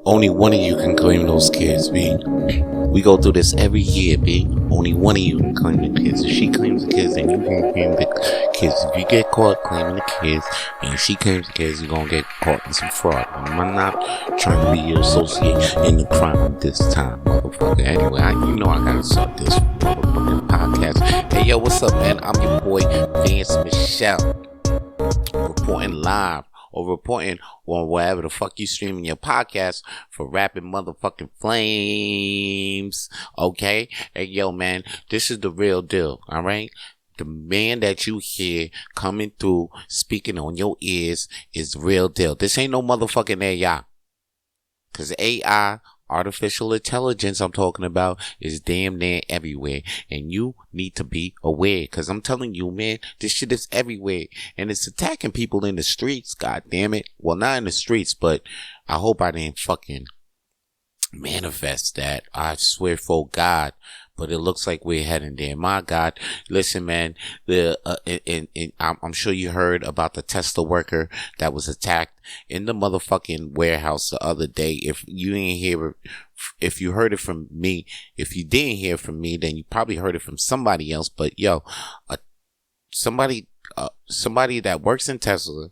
Only one of you can claim those kids, B. We go through this every year, B. Only one of you can claim the kids. If she claims the kids, then you can claim the kids. If you get caught claiming the kids, and she claims the kids, you're gonna get caught in some fraud. I'm not trying to be associated in the crime this time, motherfucker. Anyway, I gotta start this motherfucking podcast. Hey, yo, what's up, man? I'm your boy, Vince Mcmahon, reporting live. Or reporting on wherever the fuck you streaming your podcast for rapping motherfucking flames. Okay? Hey, yo, man, this is the real deal. All right? The man that you hear coming through, speaking on your ears is the real deal. This ain't no motherfucking AI. Cause AI, artificial intelligence I'm talking about, is damn near everywhere. And you need to be aware. Cause I'm telling you, man, this shit is everywhere. And it's attacking people in the streets, god damn it. Well, not in the streets, but I hope I didn't fucking manifest that. I swear for God. But it looks like we're heading there. My God. Listen, man, I'm sure you heard about the Tesla worker that was attacked in the motherfucking warehouse the other day. If you didn't hear, if you heard it from me, if you didn't hear from me, then you probably heard it from somebody else. But yo, somebody that works in Tesla,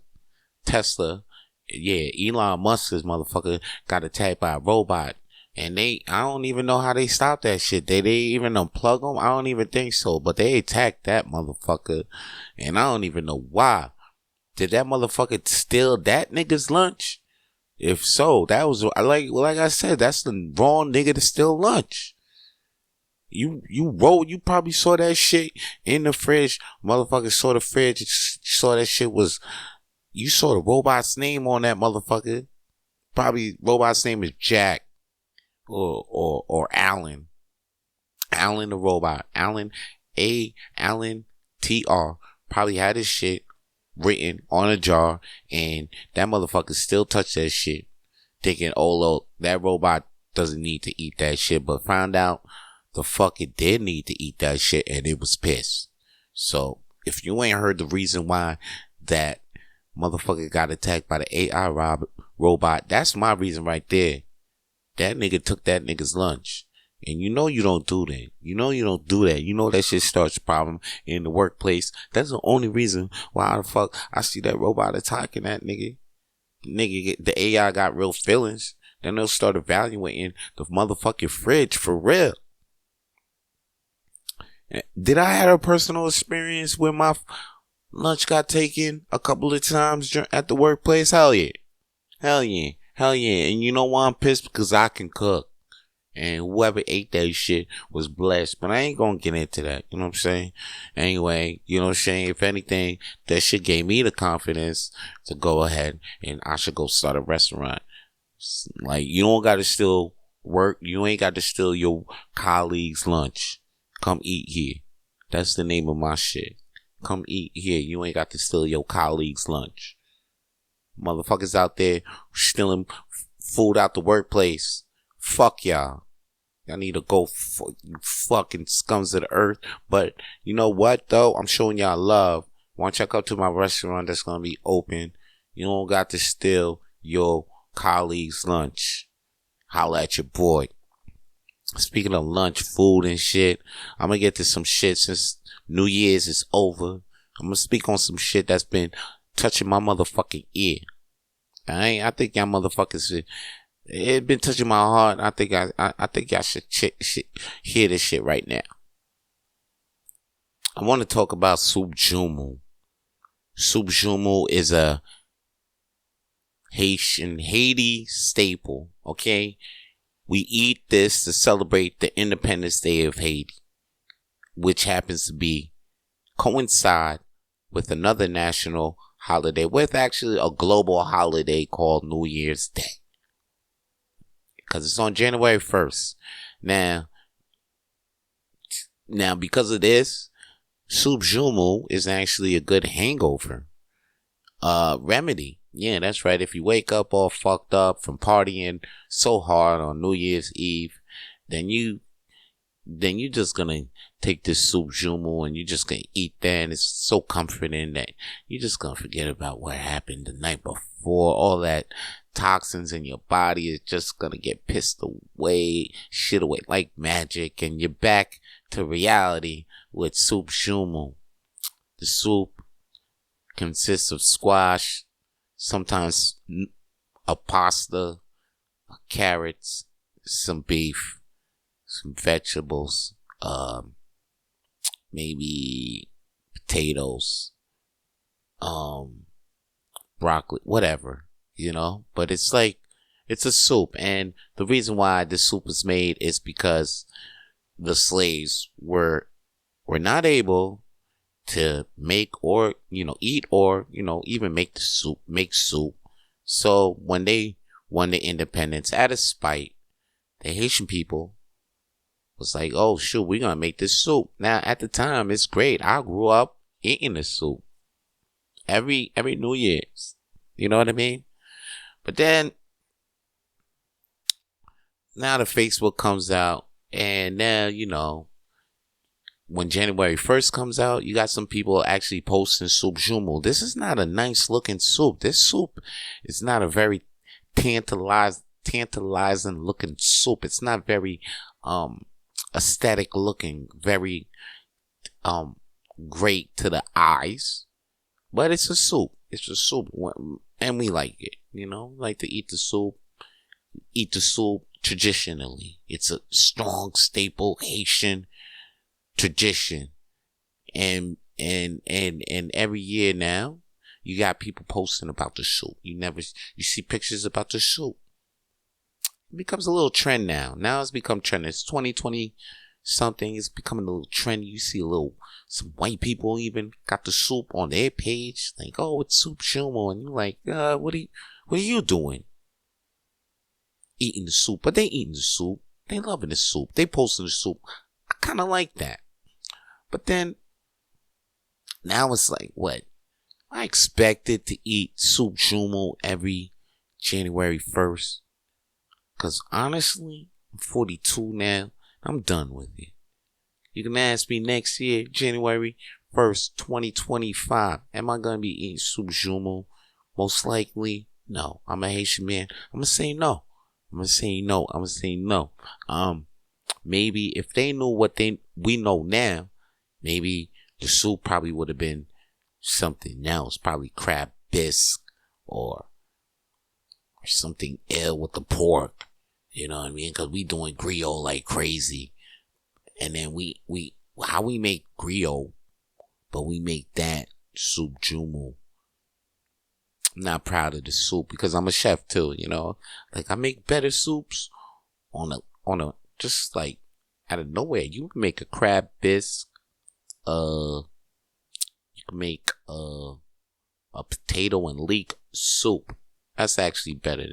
yeah, Elon Musk's motherfucker got attacked by a robot. And I don't even know how they stopped that shit. They even unplug them? I don't even think so. But they attacked that motherfucker. And I don't even know why. Did that motherfucker steal that nigga's lunch? If so, that was, like I said, that's the wrong nigga to steal lunch. You probably saw that shit in the fridge. Motherfucker saw the fridge, saw that shit was, you saw the robot's name on that motherfucker. Probably robot's name is Jack. Or Alan the robot, Alan TR probably had his shit written on a jar, and that motherfucker still touched that shit, thinking, oh look, that robot doesn't need to eat that shit, but found out the fuck it did need to eat that shit, and it was pissed. So if you ain't heard the reason why that motherfucker got attacked by the AI robot, that's my reason right there. That nigga took that nigga's lunch. And you know you don't do that. You know that shit starts a problem in the workplace. That's the only reason why the fuck I see that robot attacking that nigga. The AI got real feelings. Then they'll start evaluating the motherfucking fridge for real. Did I have a personal experience where my lunch got taken a couple of times at the workplace? Hell yeah. And you know why I'm pissed? Because I can cook. And whoever ate that shit was blessed. But I ain't gonna get into that. You know what I'm saying? Anyway, you know what I'm saying? If anything, that shit gave me the confidence to go ahead and I should go start a restaurant. Like, you don't gotta steal work. You ain't got to steal your colleague's lunch. Come eat here. That's the name of my shit. Come eat here. You ain't got to steal your colleague's lunch. Motherfuckers out there stealing food out the workplace. Fuck y'all. Y'all need to go you fucking scums of the earth. But you know what though? I'm showing y'all love. Want y'all come to my restaurant that's gonna be open. You don't got to steal your colleague's lunch. Holla at your boy. Speaking of lunch, food and shit, I'm gonna get to some shit since New Year's is over. I'm gonna speak on some shit that's been touching my motherfucking ear. I think y'all motherfuckers it been touching my heart. I think y'all should hear this shit right now. I want to talk about Soup Joumou. Soup Joumou is a Haiti staple, okay? We eat this to celebrate the Independence Day of Haiti, which happens to coincide with another national holiday, with actually a global holiday called New Year's Day. Because it's on January 1st. Now, because of this, Soup Joumou is actually a good hangover remedy. Yeah, that's right. If you wake up all fucked up from partying so hard on New Year's Eve, then you just gonna take this Soup Joumou and you just gonna eat that, and it's so comforting that you're just gonna forget about what happened the night before, all that toxins in your body is just gonna get pissed away, shit away like magic, and you're back to reality with soup Joumou. The soup consists of squash, sometimes a pasta, carrots, some beef, some vegetables, maybe potatoes, broccoli, whatever, but it's like, it's a soup. And the reason why this soup is made is because the slaves were not able to make or, eat or, even make soup. So when they won the independence, out of spite, the Haitian people was like, oh shoot, we're gonna make this soup. Now at the time, it's great. I grew up eating the soup every New Year's. You know what I mean? But then now the Facebook comes out, and now when January 1st comes out, you got some people actually posting soup Joumou. This is not a nice looking soup. This soup is not a very tantalizing looking soup. It's not very aesthetic looking, very great to the eyes. But it's a soup. It's a soup, and we like it. Like to eat the soup. Eat the soup traditionally. It's a strong staple Haitian tradition, and every year now you got people posting about the soup. You see pictures about the soup. It becomes a little trend now. It's become trend. It's 2020 something. It's becoming a little trendy. You see some white people even got the soup on their page, like, oh, it's soup Joumou, and you're like, what are you doing? Eating the soup. But they eating the soup. They loving the soup. They posting the soup. I kind of like that. But then, now it's like, what? I expected to eat soup Joumou every January 1st. Because honestly, I'm 42 now. I'm done with it. You can ask me next year, January 1st, 2025, am I going to be eating soup Joumou? Most likely, no. I'm a Haitian man. I'm going to say no. Maybe if they knew what we know now, maybe the soup probably would have been something else, probably crab bisque or something ill with the pork. You know what I mean? Because we doing griot like crazy, and then we how we make griot, but we make that soup Joumou. I'm not proud of the soup because I'm a chef too. Like I make better soups on a just like out of nowhere. You can make a crab bisque. You can make a potato and leek soup. That's actually better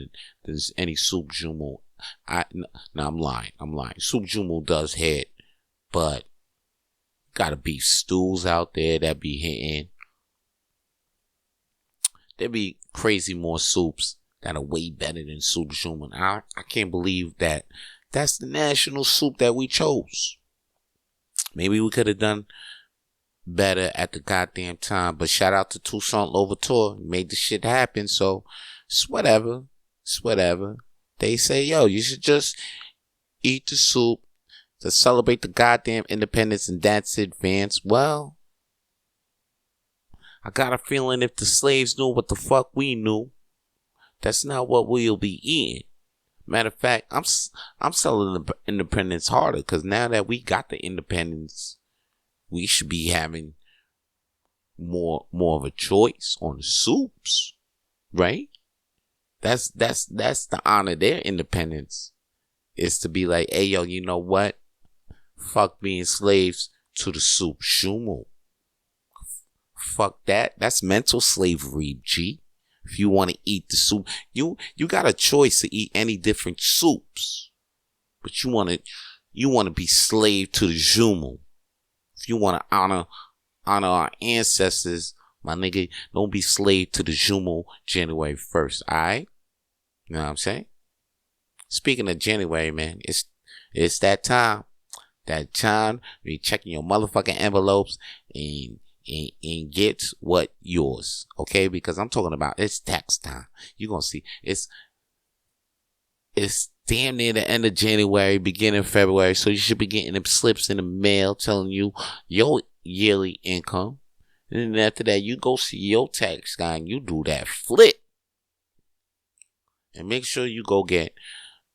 than any soup Joumou. I'm lying. Soup Joumou does hit, but gotta beef stews out there that be hitting. There be crazy more soups that are way better than soup Joumou. I can't believe that that's the national soup that we chose. Maybe we could have done better at the goddamn time, but shout out to Toussaint Louverture, made the shit happen. So it's whatever. They say, yo, you should just eat the soup to celebrate the goddamn independence, and that's it, Vance. Well, I got a feeling if the slaves knew what the fuck we knew, that's not what we'll be eating. Matter of fact, I'm selling the independence harder, because now that we got the independence, we should be having more of a choice on the soups, right? That's the honor of their independence, is to be like, hey yo, you know what? Fuck being slaves to the soup Joumou. Fuck that. That's mental slavery, G. If you want to eat the soup, you got a choice to eat any different soups, but you want to be slave to the Joumou. If you want to honor our ancestors, my nigga, don't be slave to the Joumou January 1st, alright? You know what I'm saying? Speaking of January, man, it's that time. That time when you're checking your motherfucking envelopes and get what yours, okay? Because I'm talking about, it's tax time. You're gonna see, it's It's damn near the end of January, beginning of February, so you should be getting them slips in the mail telling you your yearly income. And then after that, you go see your tax guy and you do that flip. And make sure you go get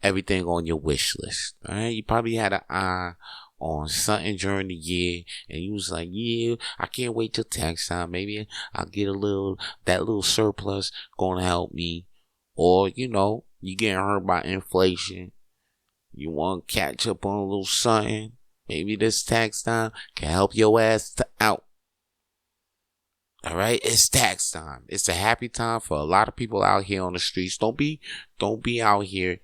everything on your wish list. Alright? You probably had an eye on something during the year and you was like, yeah, I can't wait till tax time. Maybe I'll get that little surplus gonna help me. Or, you getting hurt by inflation. You want to catch up on a little something. Maybe this tax time can help your ass out. Alright, it's tax time. It's a happy time for a lot of people out here on the streets. Don't be out here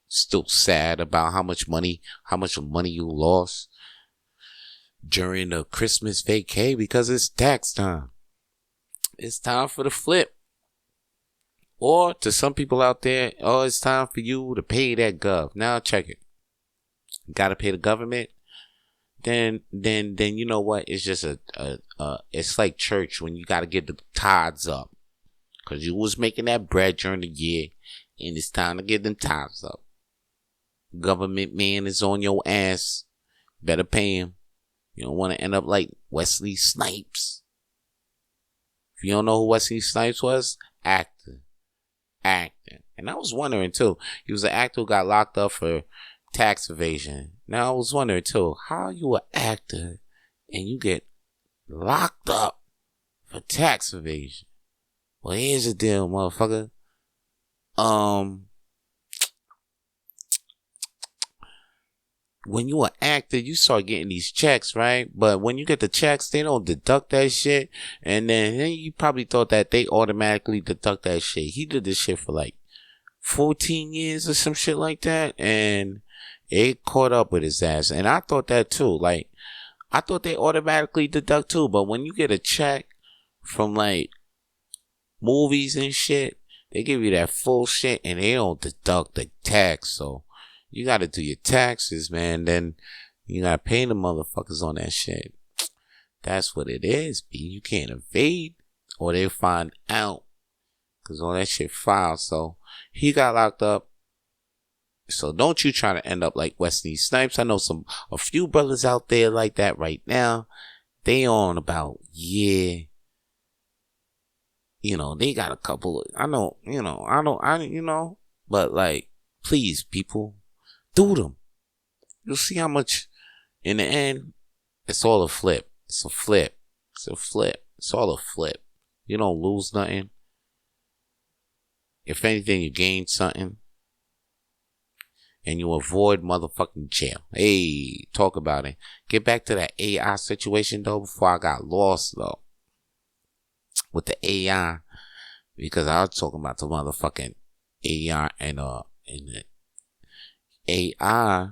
still sad about how much money you lost during the Christmas vacay, because it's tax time. It's time for the flip. Or to some people out there, it's time for you to pay that gov. Now check it. You gotta pay the government. Then you know what? It's just it's like church when you gotta get the tithes up. Cause you was making that bread during the year and it's time to get them tithes up. Government man is on your ass. Better pay him. You don't want to end up like Wesley Snipes. If you don't know who Wesley Snipes was, actor. And I was wondering too, he was an actor who got locked up for tax evasion. Now I was wondering too, how are you an actor and you get locked up for tax evasion? Well, here's the deal, motherfucker. When you an actor, you start getting these checks, right? But when you get the checks, they don't deduct that shit. And then you probably thought that they automatically deduct that shit. He did this shit for like 14 years or some shit like that. And it caught up with his ass. And I thought that too. Like, I thought they automatically deduct too. But when you get a check from like movies and shit, they give you that full shit and they don't deduct the tax. So you gotta do your taxes, man. Then you gotta pay the motherfuckers on that shit. That's what it is, B. You can't evade or they'll find out. Cause all that shit filed. So he got locked up. So don't you try to end up like Wesley Snipes. I know a few brothers out there like that right now. They on about, yeah. They got a couple of, but like, please, people, do them. You'll see how much, in the end, it's all a flip. It's a flip. It's all a flip. You don't lose nothing. If anything, you gain something. And you avoid motherfucking jail. Hey, talk about it. Get back to that AI situation, though, before I got lost, though. With the AI. Because I was talking about the motherfucking AI and the AI.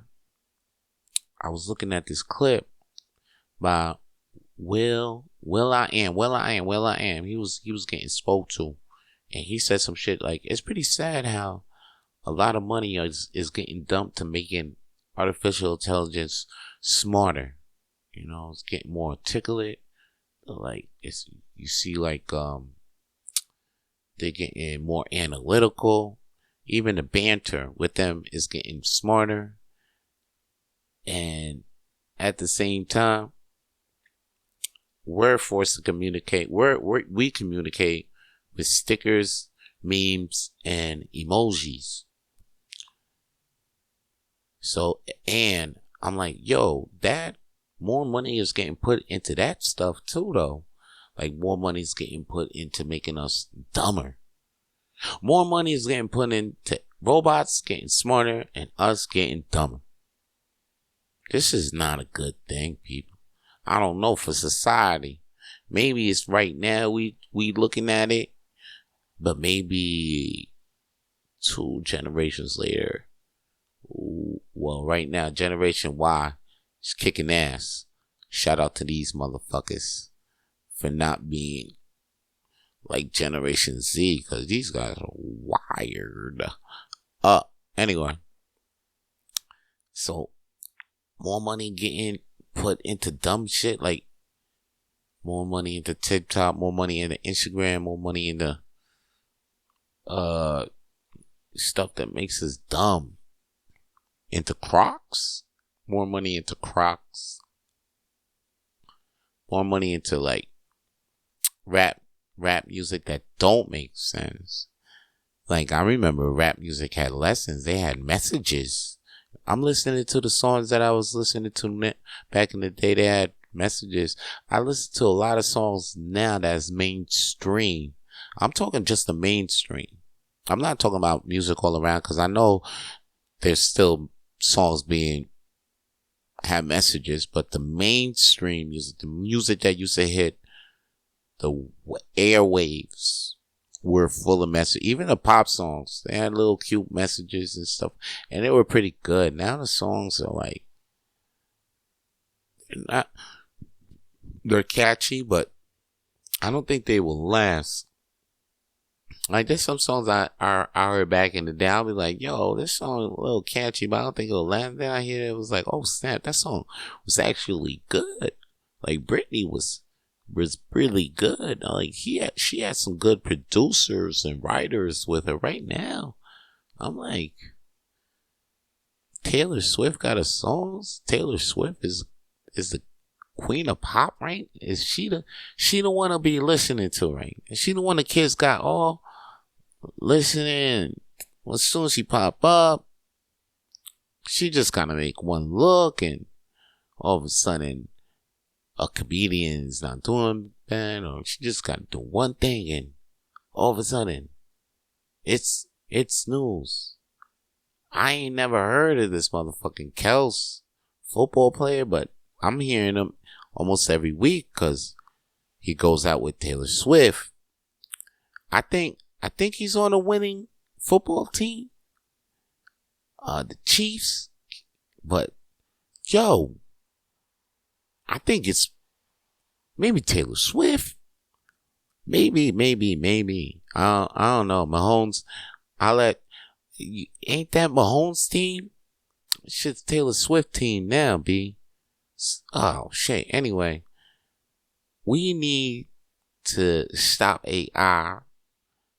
I was looking at this clip by Will I Am. He was getting spoke to. And he said some shit like, it's pretty sad how a lot of money is getting dumped to making artificial intelligence smarter. It's getting more articulate. Like, you see like, they're getting more analytical. Even the banter with them is getting smarter. And at the same time, we're forced to communicate. We communicate with stickers, memes, and emojis. So, and I'm like, yo, that more money is getting put into that stuff too, though. Like, more money is getting put into making us dumber. More money is getting put into robots getting smarter and us getting dumber. This is not a good thing, people. I don't know, for society. Maybe it's right now we looking at it, but maybe 2 generations later. Well, right now, Generation Y is kicking ass. Shout out to these motherfuckers for not being like Generation Z, because these guys are wired up. Anyway, so more money getting put into dumb shit, like more money into TikTok, more money into Instagram, more money into stuff that makes us dumb. Into Crocs? More money into Crocs. More money into like rap music that don't make sense. Like, I remember rap music had lessons. They had messages. I'm listening to the songs that I was listening to back in the day. They had messages. I listen to a lot of songs now that's mainstream. I'm talking just the mainstream. I'm not talking about music all around, because I know there's still songs have messages, but the mainstream music, the music that used to hit the airwaves, were full of messages. Even the pop songs, they had little cute messages and stuff, and they were pretty good. Now the songs are like, they're catchy, but I don't think they will last. Like, there's some songs I heard back in the day, I'll be like, yo, this song is a little catchy, but I don't think it'll last. Then I hear it was like, oh snap, that song was actually good. Like, Britney was really good. Like, she had some good producers and writers with her. Right now, I'm like, Taylor Swift got her songs. Taylor Swift is the queen of pop, right? Is she the one to be listening to, right? Is she the one the kids got all listening? Well, as soon as she pop up, she just gotta make one look, and all of a sudden a comedian's not doing bad, or she just gotta do one thing, and all of a sudden it's news. I ain't never heard of this motherfucking Kels football player, but I'm hearing him almost every week because he goes out with Taylor Swift. I think he's on a winning football team, the Chiefs. But yo, I think it's maybe Taylor Swift. Maybe. I don't know. Mahomes. Ain't that Mahomes' team? Shit's Taylor Swift team now, B. Oh shit. Anyway, we need to stop AI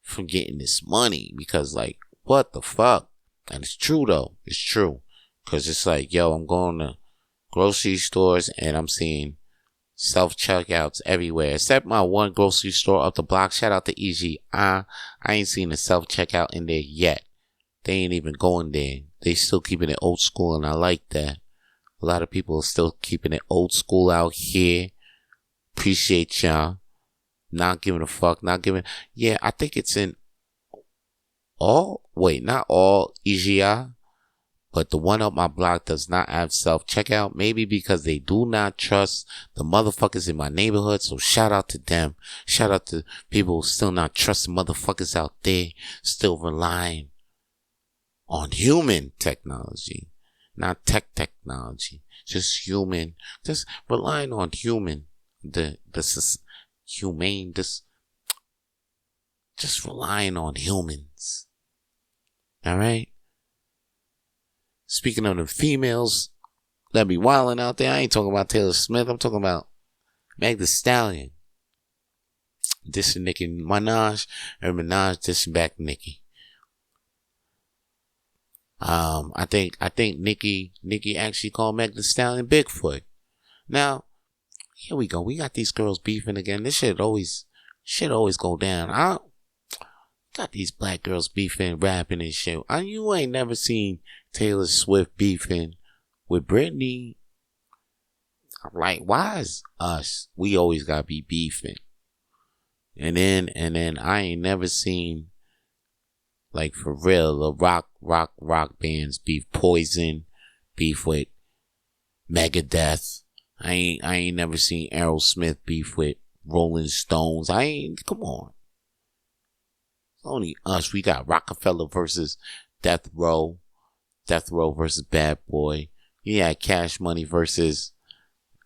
from getting this money, because like, what the fuck? And it's true though. It's true. Cause it's like, yo, I'm going to grocery stores and I'm seeing self-checkouts everywhere, except my one grocery store up the block. Shout out to EG. I ain't seen a self-checkout in there yet. They ain't even going there. They still keeping it old school, and I like that. A lot of people are still keeping it old school out here. Appreciate y'all. Not giving a fuck. Yeah, I think it's in not all EGI, but the one up my block does not have self-checkout. Maybe because they do not trust the motherfuckers in my neighborhood. So shout out to them. Shout out to people who still not trusting motherfuckers out there. Still relying on human technology. Not technology. Just human. Just relying on human. Just relying on humans. Alright? Speaking of the females that be wilding out there, I ain't talking about Taylor Smith. I'm talking about Meg Thee Stallion dissing Nicki Minaj, and Minaj dissing back Nicki. I think Nicki actually called Meg Thee Stallion Bigfoot. Now, here we go. We got these girls beefing again. This shit always go down. I got these black girls beefing, rapping and shit. You ain't never seen Taylor Swift beefing with Britney. I'm like, why is us? We always gotta be beefing. And then I ain't never seen, like, for real, the rock bands beef. Poison beef with Megadeth. I ain't never seen Aerosmith beef with Rolling Stones. Come on. It's only us. We got Rockefeller versus Death Row. Death Row versus Bad Boy. You had Cash Money versus,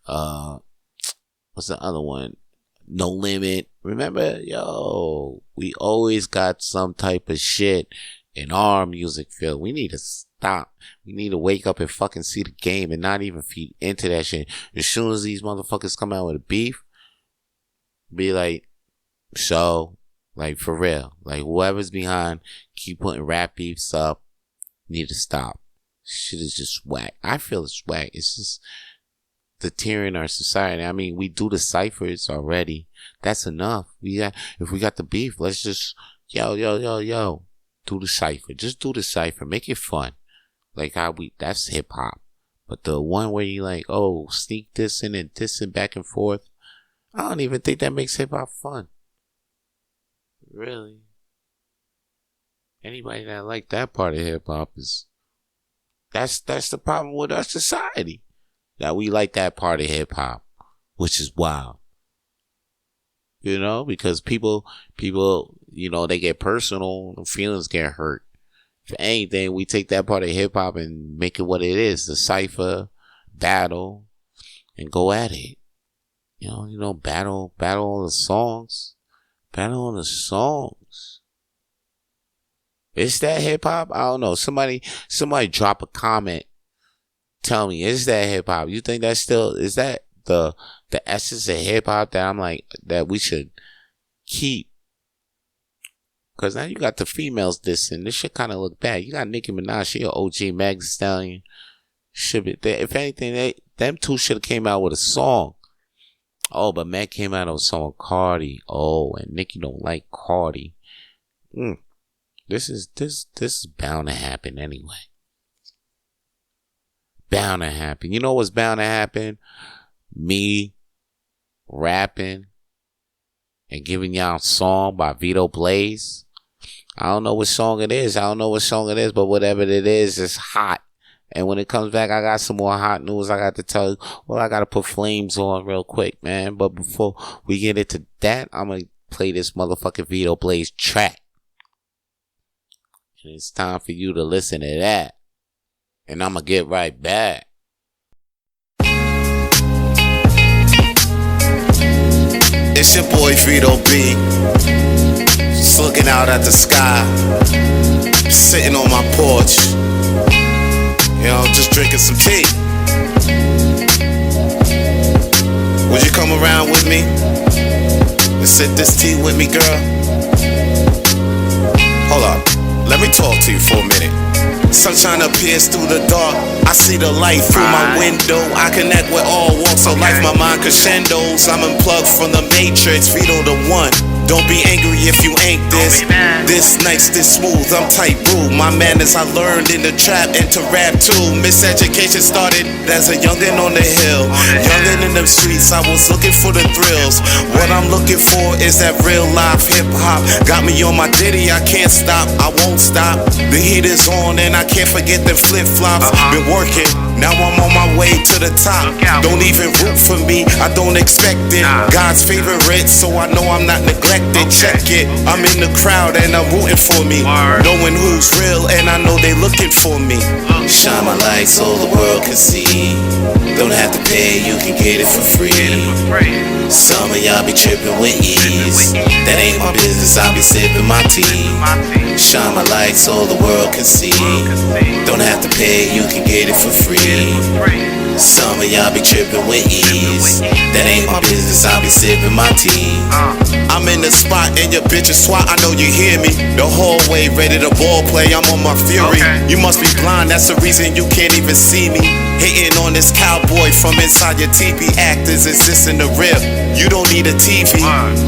what's the other one? No Limit. Remember? Yo, we always got some type of shit in our music field. We need to stop. We need to wake up and fucking see the game and not even feed into that shit. As soon as these motherfuckers come out with a beef, be like, so, like, for real. Like, whoever's behind keep putting rap beefs up. Need to stop. Shit is just whack. I feel it's whack. It's just deterring our society. I mean, we do the ciphers already. That's enough. If we got the beef, let's just yo, do the cipher. Just do the cipher. Make it fun. Like that's hip hop. But the one where you like, oh, sneak this in and this and back and forth, I don't even think that makes hip hop fun. Really. Anybody that like that part of hip hop is that's the problem with our society. That we like that part of hip hop, which is wild. You know, because people, you know, they get personal, feelings get hurt. If anything, we take that part of hip hop and make it what it is, the cipher, battle, and go at it. You know, battle on the songs. Battle on the songs. Is that hip hop? I don't know. Somebody drop a comment. Tell me, is that hip hop? You think that's still, is that the essence of hip hop that I'm like, that we should keep? Because now you got the females dissing. This shit kind of look bad. You got Nicki Minaj, she an OG Meg Thee Stallion. Should be, if anything, them two should have came out with a song. Oh, but Meg came out with a song with Cardi. Oh, and Nicki don't like Cardi. This is bound to happen anyway. Bound to happen. You know what's bound to happen? Me rapping and giving y'all a song by Vito Blaze. I don't know what song it is. But whatever it is, it's hot. And when it comes back, I got some more hot news I got to tell you. Well, I got to put flames on real quick, man. But before we get into that, I'm going to play this motherfucking Vito Blaze track. And it's time for you to listen to that. And I'm going to get right back. It's your boy Vito B. Just looking out at the sky. Sitting on my porch. You know, just drinking some tea. Would you come around with me and sip this tea with me, girl? Hold up. Let me talk to you for a minute. Sunshine appears through the dark. I see the light through my window. I connect with all walks of life. My mind crescendos. I'm unplugged from the matrix. Vito the one. Don't be angry if you ain't this. This nice, this smooth, I'm tight rude. My manners I learned in the trap and to rap too. Miseducation started as a youngin' on the hill. Youngin' in them streets, I was looking for the thrills. What I'm looking for is that real life hip hop. Got me on my ditty, I can't stop, I won't stop. The heat is on and I can't forget the flip flops. Been working, now I'm on my way to the top. Don't even root for me, I don't expect it. God's favorite, so I know I'm not neglected. Check it, I'm in the crowd and I'm rooting for me. Knowing who's real and I know they looking for me. Shine my light so the world can see. Don't have to pay, you can get it for free. Some of y'all be tripping with ease. That ain't my business, I'll be sipping my tea. Shine my light so the world can see. Don't have to pay, you can get it for free. Some of y'all be tripping with ease. That ain't my business, I'll be sipping my tea. I'm in the spot and your bitch is swat, I know you hear me. The hallway ready to ball play, I'm on my fury. You must be blind, that's the reason you can't even see me. Hating on this cowboy from inside your TV. Actors, is this in the real? You don't need a TV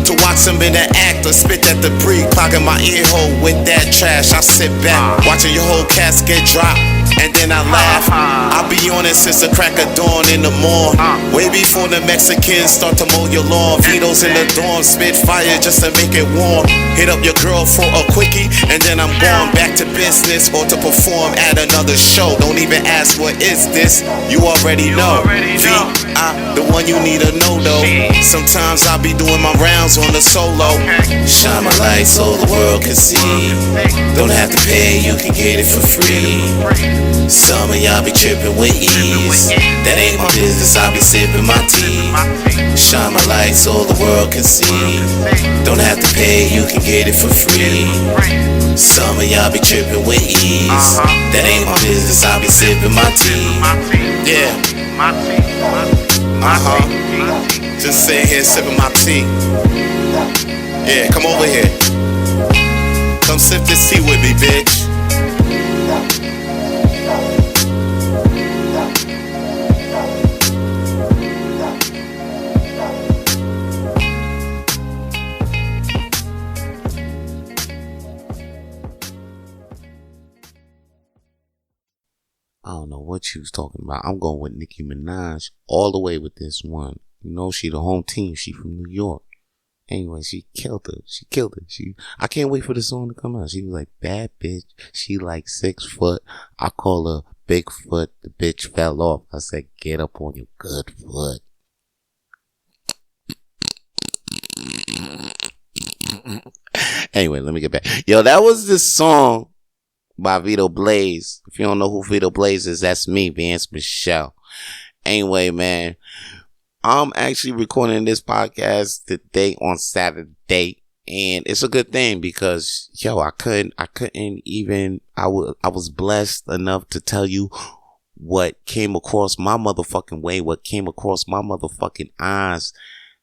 to watch them in the act or spit that debris. Clogging my ear hole with that trash. I sit back, watching your whole casket drop. And then I laugh. I'll be on it since the crack of dawn in the morn. Way before the Mexicans start to mow your lawn. Vito's in the dawn, spit fire just to make it warm. Hit up your girl for a quickie, and then I'm gone back to business or to perform at another show. Don't even ask what is this, you already know. V.I. the one you need to know though. Sometimes I'll be doing my rounds on the solo. Shine my light so the world can see. Don't have to pay, you can get it for free. Some of y'all be tripping with ease. That ain't my business, I'll be sipping my tea. Shine my light so the world can see. Don't have to pay, you can get it for free. Some of y'all be tripping with ease. That ain't my business, I'll be sipping my tea. Yeah. Just sitting here sipping my tea. Yeah, come over here. Come sip this tea with me, bitch. I don't know what you was talking about. I'm going with Nicki Minaj all the way with this one. You know, she the home team. She from New York. Anyway, she killed her. I can't wait for the song to come out. She was like, bad bitch. She like 6 foot. I call her Bigfoot. The bitch fell off. I said, get up on your good foot. Anyway, let me get back. Yo, that was this song by Vito Blaze. If you don't know who Vito Blaze is, that's me, Vance Michelle. Anyway, man, I'm actually recording this podcast today on Saturday, and it's a good thing because, yo, I was blessed enough to tell you what came across my motherfucking way, what came across my motherfucking eyes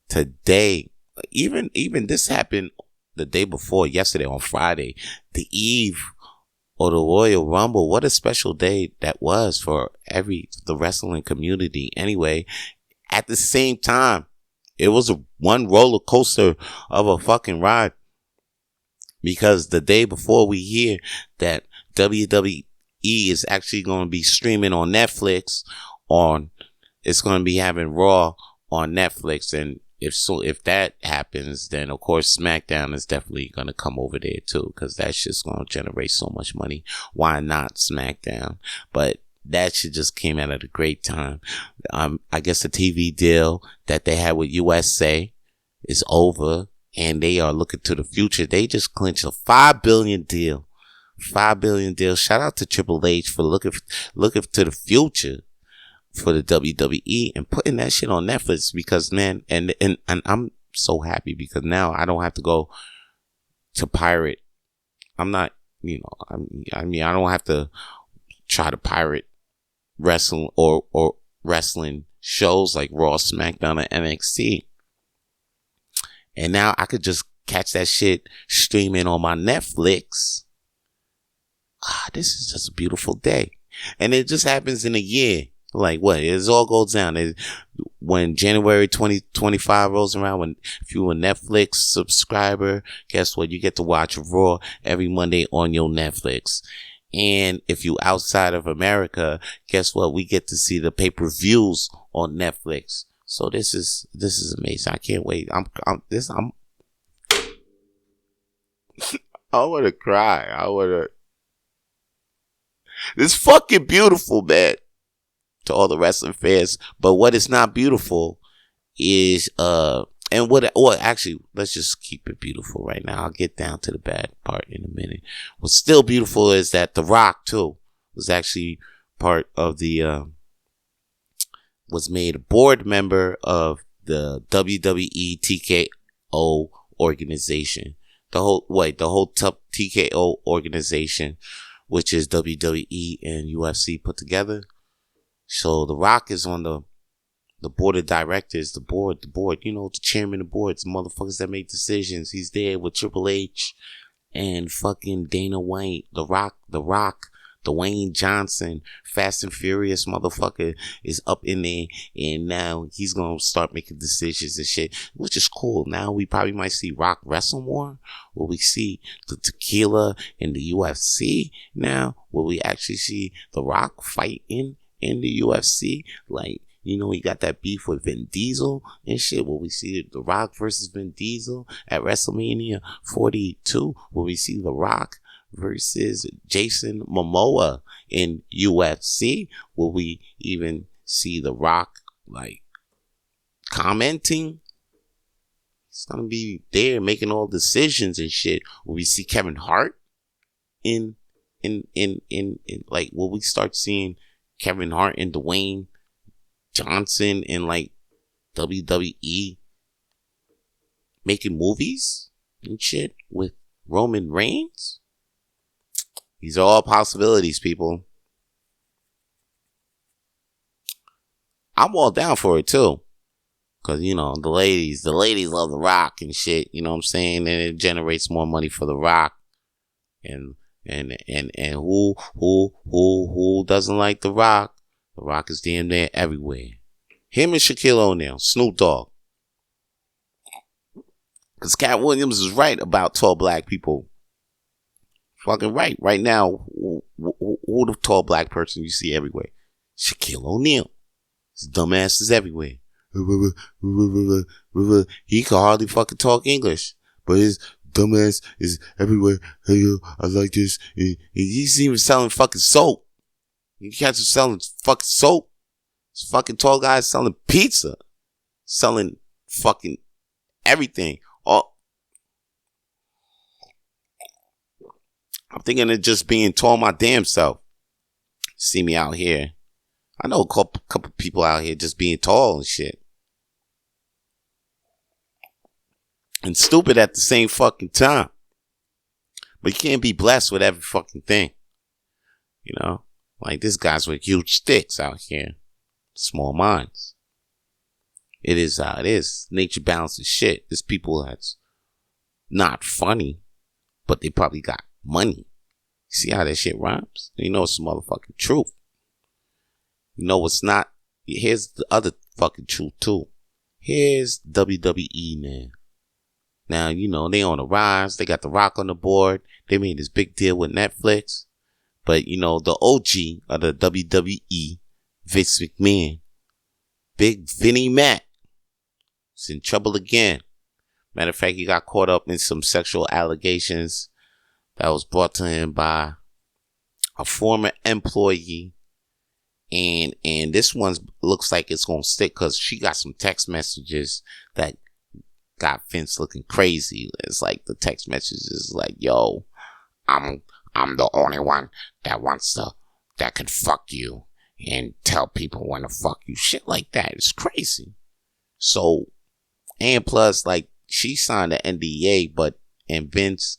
today. Even this happened the day before, yesterday on Friday, the eve or the Royal Rumble. What a special day that was for the wrestling community. Anyway, at the same time, it was one roller coaster of a fucking ride, because the day before we hear that WWE is actually going to be streaming on Netflix, it's going to be having Raw on Netflix, and if that happens, then of course SmackDown is definitely going to come over there too, because that's just going to generate so much money. Why not SmackDown? But that shit just came out at a great time. I guess the TV deal that they had with USA is over, and they are looking to the future. They just clinched a $5 billion deal. $5 billion deal. Shout out to Triple H for looking to the future for the WWE and putting that shit on Netflix, because, man, and I'm so happy because now I don't have to go to pirate. I'm not, I don't have to try to pirate wrestling or wrestling shows like Raw, SmackDown, and NXT. And now I could just catch that shit streaming on my Netflix. This is just a beautiful day. And it just happens in a year. Like what? It all goes down. When January 2025 rolls around, if you're a Netflix subscriber, guess what? You get to watch Raw every Monday on your Netflix. And if you outside of America, guess what? We get to see the pay-per-views on Netflix. So this is amazing. I can't wait. I want to cry. This fucking beautiful, man. To all the wrestling fans. But what is not beautiful is actually, let's just keep it beautiful right now. I'll get down to the bad part in a minute. What's still beautiful is that The Rock too was actually part of was made a board member of the WWE TKO organization. The whole TKO organization, which is WWE and UFC put together. So The Rock is on the board of directors, the board, the chairman of the board, the motherfuckers that make decisions. He's there with Triple H and fucking Dana White. The Rock, Dwayne Johnson, Fast and Furious motherfucker is up in there, and now he's gonna start making decisions and shit, which is cool. Now we probably might see Rock wrestle more. Will we see the tequila in the UFC now? Will we actually see The Rock fight in the UFC? Like, he got that beef with Vin Diesel and shit. Will we see The Rock versus Vin Diesel at WrestleMania 42? Will we see The Rock versus Jason Momoa in UFC? Will we even see The Rock like commenting? He's gonna be there making all decisions and shit. Will we see Kevin Hart in like, will we start seeing Kevin Hart and Dwayne Johnson in like WWE making movies and shit with Roman Reigns? These are all possibilities, people. I'm all down for it too. Cause the ladies love The Rock and shit, you know what I'm saying? And it generates more money for The Rock. And and who doesn't like The Rock? The Rock is damn near everywhere. Him and Shaquille O'Neal, Snoop Dogg. Because Cat Williams is right about tall black people. Fucking right. Right now, who the tall black person you see everywhere? Shaquille O'Neal. His dumbass is everywhere. He can hardly fucking talk English. But his dumbass is everywhere. Hey, yo, I like this. He's even selling fucking soap. You catch him selling fucking soap. This fucking tall guy is selling pizza. Selling fucking everything. I'm thinking of just being tall my damn self. See me out here. I know a couple people out here just being tall and shit. And stupid at the same fucking time. But you can't be blessed with every fucking thing. You know? Like this guy's with huge sticks out here. Small minds. It is how it is. Nature balances shit. There's people that's not funny, but they probably got money. See how that shit rhymes? You know it's some motherfucking truth. You know what's not? Here's the other fucking truth too. Here's WWE, man. Now, you know, they on the rise. They got The Rock on the board. They made this big deal with Netflix. But, you know, the OG of the WWE, Vince McMahon, Big Vinnie Mac, is in trouble again. Matter of fact, he got caught up in some sexual allegations that was brought to him by a former employee. And this one looks like it's going to stick because she got some text messages that got Vince looking crazy. It's like the text messages like, yo, I'm the only one that can fuck you and tell people when to fuck you. Shit like that. It's crazy. So, and plus, like, she signed an NDA, and Vince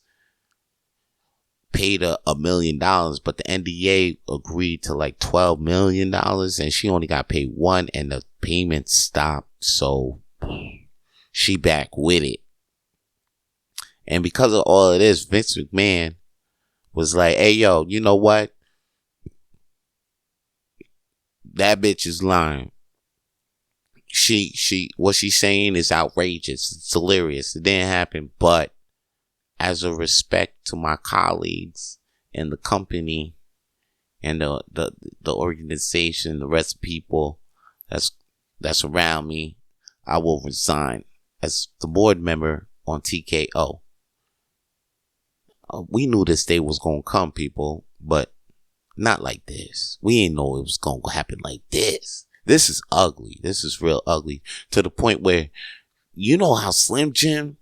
paid $1 million, but the NDA agreed to like $12 million, and she only got paid $1 million, and the payment stopped. So she back with it. And because of all of this, Vince McMahon was like, hey, yo, you know what? That bitch is lying. What she's saying is outrageous. It's hilarious. It didn't happen, but as a respect to my colleagues and the company and the organization, the rest of people that's around me, I will resign as the board member on TKO. We knew this day was gonna come, people, but not like this. We didn't know it was gonna happen like this. This is ugly. This is real ugly to the point where you know how Slim Jim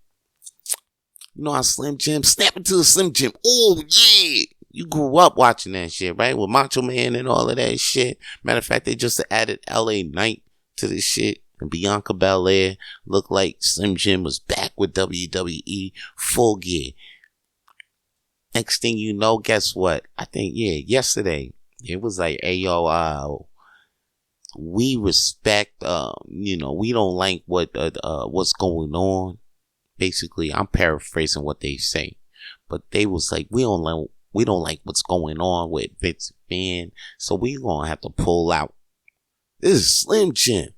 snap into the Slim Jim. Oh yeah. You grew up watching that shit, right? With Macho Man and all of that shit. Matter of fact, they just added LA Knight to this shit. And Bianca Belair looked like Slim Jim was back with WWE full gear. Next thing you know, guess what? I think, yesterday, it was like, hey, yo, we respect, we don't like what's going on. Basically, I'm paraphrasing what they say. But they was like, we don't like what's going on with Vince McMahon, so we gonna have to pull out. This is Slim Jim.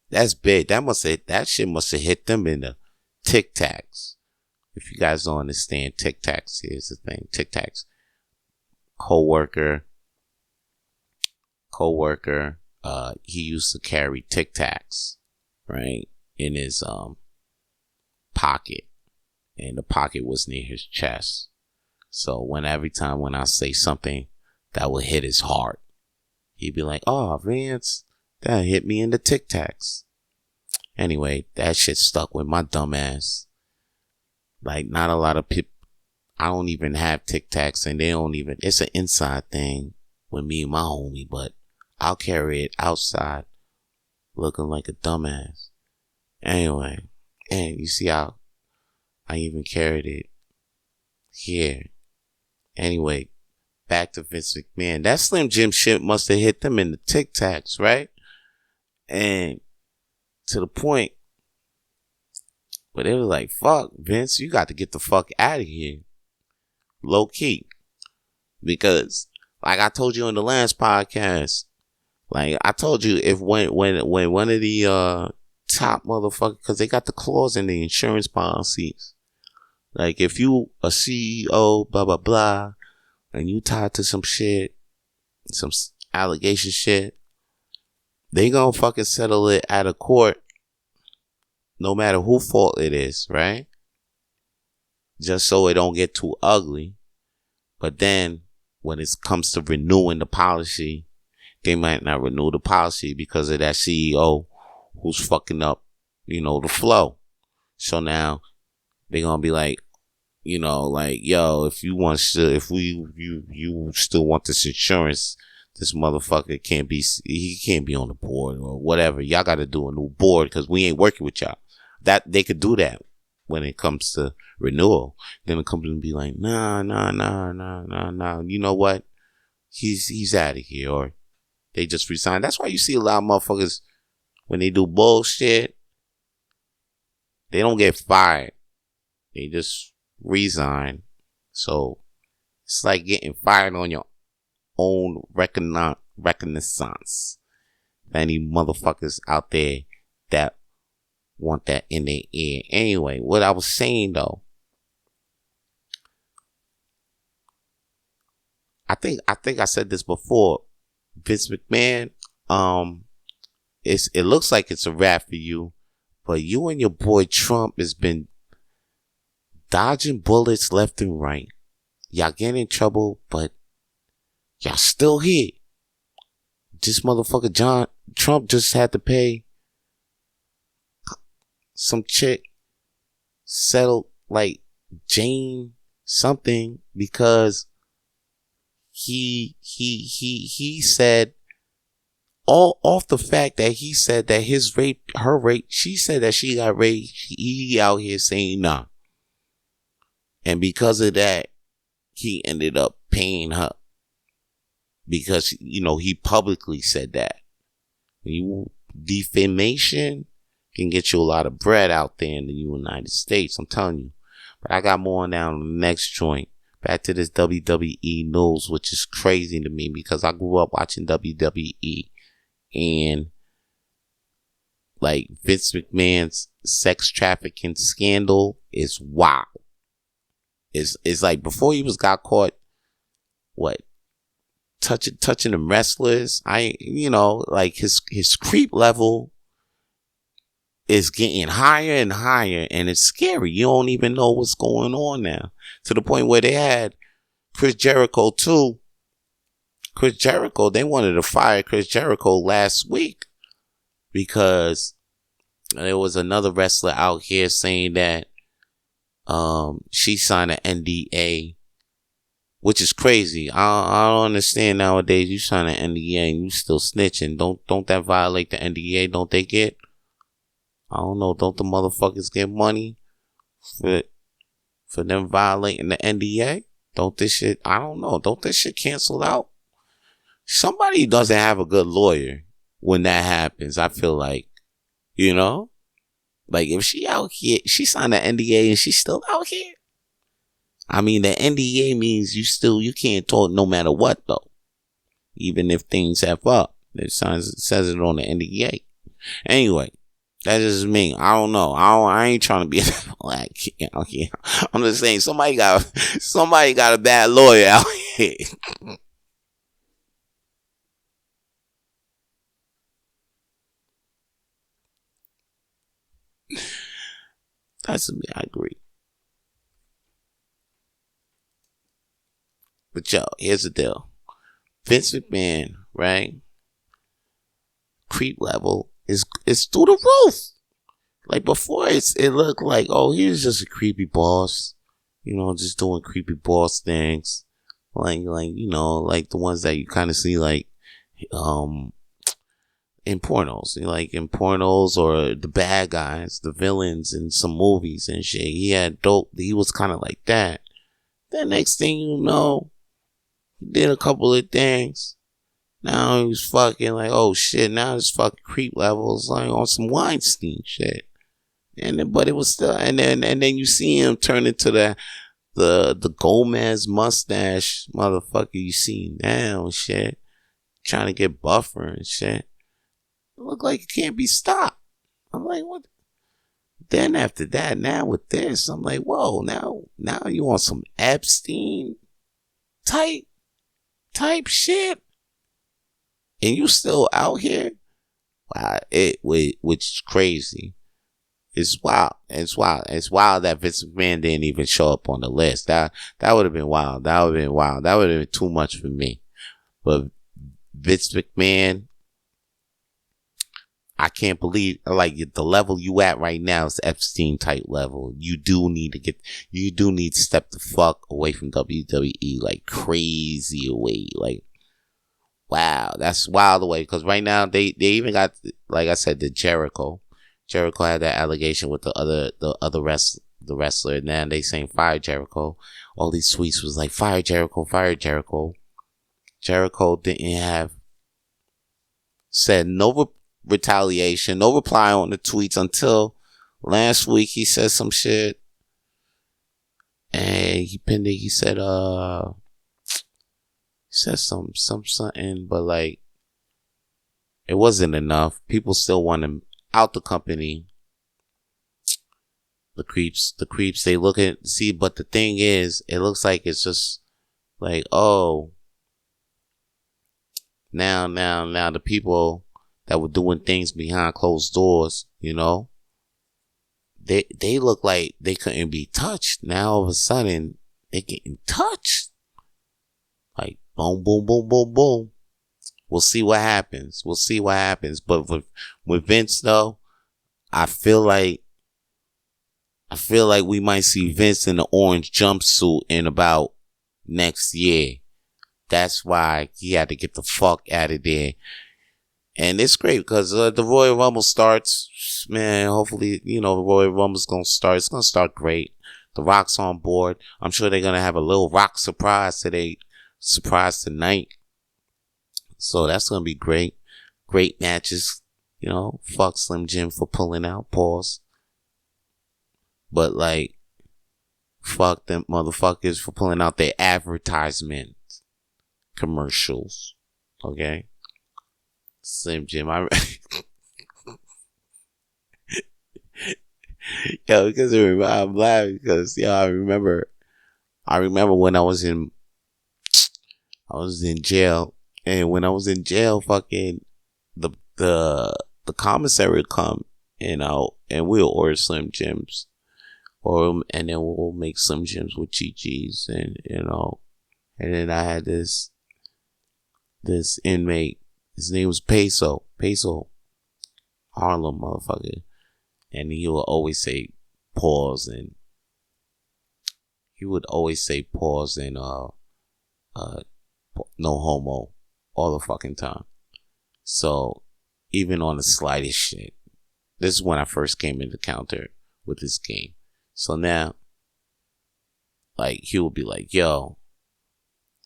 That's big. That shit must have hit them in the Tic Tacs. If you guys don't understand Tic Tacs, here's the thing. Tic Tacs. Co-worker, he used to carry Tic Tacs, right, in his pocket, and the pocket was near his chest. So every time when I say something that would hit his heart, he'd be like, "Oh, Vance, that hit me in the Tic Tacs." Anyway, that shit stuck with my dumb ass. Like, not a lot of people. I don't even have Tic Tacs, and they don't even. It's an inside thing with me and my homie, but I'll carry it outside, looking like a dumbass. Anyway, and you see how I even carried it here. Anyway, back to Vince McMahon. That Slim Jim shit must have hit them in the Tic Tacs, right? And to the point where they were like, fuck, Vince, you got to get the fuck out of here. low key. Because, like I told you in the last podcast, like I told you, if when one of the top motherfuckers, because they got the clause in the insurance policies, like if you a CEO, blah blah blah, and you tied to some shit, some allegation shit, they gonna fucking settle it at a court, no matter who fault it is, right? Just so it don't get too ugly. But then when it comes to renewing the policy, they might not renew the policy because of that CEO who's fucking up, the flow. So now they gonna be like, like, yo, if you still want this insurance, this motherfucker he can't be on the board or whatever. Y'all got to do a new board because we ain't working with y'all. That they could do that when it comes to renewal. Then the company be like, nah. You know what? He's out of here, or they just resign. That's why you see a lot of motherfuckers when they do bullshit, they don't get fired. They just resign. So it's like getting fired on your own reconnaissance. Any motherfuckers out there that want that in their ear. Anyway, what I was saying though, I think I said this before. Vince McMahon, it looks like it's a wrap for you, but you and your boy Trump has been dodging bullets left and right. Y'all get in trouble, but y'all still here. This motherfucker Trump just had to pay some chick, settled like Jane something, because he said, all off the fact that he said that her rape, she said that she got raped, he out here saying nah. And because of that, he ended up paying her. Because, he publicly said that. Defamation can get you a lot of bread out there in the United States, I'm telling you. But I got more down the next joint. Back to this WWE news, which is crazy to me because I grew up watching WWE. And like Vince McMahon's sex trafficking scandal is wild. It's like before he got caught, touching them wrestlers. Like his creep level is getting higher and higher, and it's scary. You don't even know what's going on now. To the point where they had Chris Jericho too. Chris Jericho, they wanted to fire Chris Jericho last week because there was another wrestler out here saying that she signed an NDA, which is crazy. I don't understand nowadays. You sign an NDA and you still snitching. Don't that violate the NDA? Don't they get? I don't know. Don't the motherfuckers get money for them violating the NDA? Don't this shit? I don't know. Don't this shit cancel out? Somebody doesn't have a good lawyer when that happens. I feel like, like if she out here, she signed an NDA and she's still out here. I mean, the NDA means you can't talk no matter what though. Even if things have up. It says it on the NDA. Anyway, that is me. I don't know. I ain't trying to be like, I'm just saying somebody got a bad lawyer out here. That's me. I agree. But yo, here's the deal. Vince McMahon, right? Creep level is through the roof. Like before, it looked like, oh, he was just a creepy boss, just doing creepy boss things, like the ones that you kind of see like, in pornos, or the bad guys, the villains in some movies and shit. He was kind of like that. Then next thing you know, he did a couple of things. Now he's fucking like, oh shit, now his fucking creep levels like on some Weinstein shit. But it was still, and then you see him turn into the Gomez mustache motherfucker you see now and shit, trying to get buffer and shit. It look like it can't be stopped. I'm like, what? Then after that, now with this, I'm like, whoa, now you want some Epstein type shit, and you still out here? Wow, which is crazy. It's wild. It's wild that Vince McMahon didn't even show up on the list. That would have been wild. That would have been too much for me. But Vince McMahon, I can't believe, like, the level you at right now is Epstein type level. You do need to step the fuck away from WWE, like crazy away. Like, wow, that's wild away. Cause right now they even got, like I said, the Jericho had that allegation with the other wrestler. And then they saying fire Jericho. All these tweets was like, fire Jericho. Jericho didn't have said no retaliation, no reply on the tweets until last week. He said some shit and he pinned it. He said something, but like it wasn't enough. People still want him out the company. The creeps, they look at, see, but the thing is, it looks like it's just like, oh, now the people that were doing things behind closed doors, you know, they look like they couldn't be touched. Now all of a sudden they getting touched. Like boom, boom, boom, boom, boom. We'll see what happens. But with Vince though, I feel like we might see Vince in the orange jumpsuit in about next year. That's why he had to get the fuck out of there. And it's great because the Royal Rumble starts, man. Hopefully, you know, the Royal Rumble's gonna start. It's gonna start great. The Rock's on board. I'm sure they're gonna have a little Rock surprise tonight. So that's gonna be great. Great matches. You know, fuck Slim Jim for pulling out. Pause. But like, fuck them motherfuckers for pulling out their advertisement commercials. Okay. Slim Jim, yo, because I'm laughing because I remember when I was in jail, and when I was in jail, fucking the commissary would come, you know, and we'll order Slim Jims, and then we'll make Slim Jims with GGs, and you know, and then I had this inmate. His name was Peso, Harlem motherfucker. And he would always say pause and no homo all the fucking time. So even on the slightest shit, this is when I first came into counter with this game. So now, like, he would be like, yo,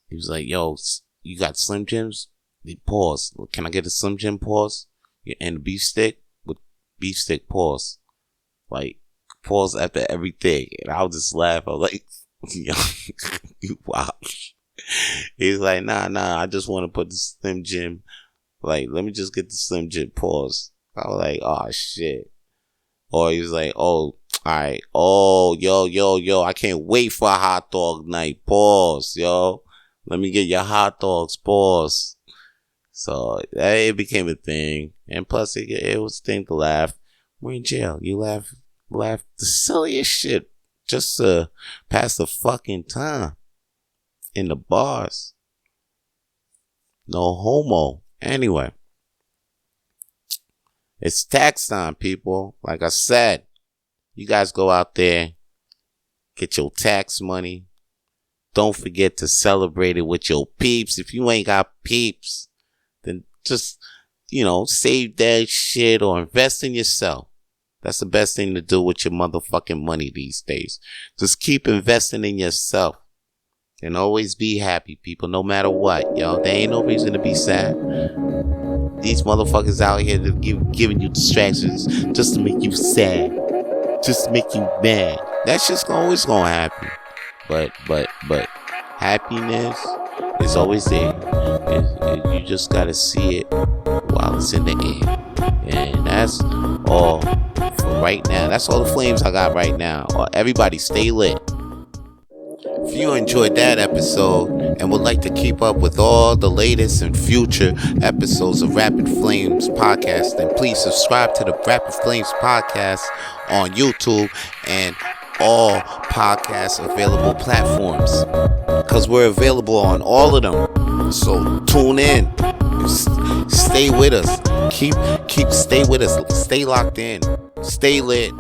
he was like, yo, you got Slim Jims? Pause. Can I get a Slim Jim? Pause. And a beef stick with beef stick. Pause. Like, pause after everything. And I would just laugh. I was like, yo, you wow. He's like, nah, I just want to put the Slim Jim. Like, let me just get the Slim Jim. Pause. I was like, oh shit. Or he was like, oh, alright. Oh, yo, I can't wait for a hot dog night. Pause, yo. Let me get your hot dogs. Pause. So it became a thing, and plus it was a thing to laugh. We're in jail. You laugh the silliest shit just to pass the fucking time in the bars. No homo. Anyway, it's tax time, people. Like I said, you guys go out there, get your tax money. Don't forget to celebrate it with your peeps. If you ain't got peeps, then just, you know, save that shit or invest in yourself. That's the best thing to do with your motherfucking money these days. Just keep investing in yourself. And always be happy, people, no matter what, yo. There ain't no reason to be sad. These motherfuckers out here giving you distractions just to make you sad. Just to make you mad. That shit's always gonna happen. But happiness is always there. You just gotta see it while it's in the air. And that's all for right now. That's all the flames I got right now. Everybody stay lit. If you enjoyed that episode and would like to keep up with all the latest and future episodes of Rapid Flames podcast, then please subscribe to the Rapid Flames podcast on YouTube and all podcast available platforms, because we're available on all of them. So tune in, stay with us, keep stay with us, stay locked in, stay lit.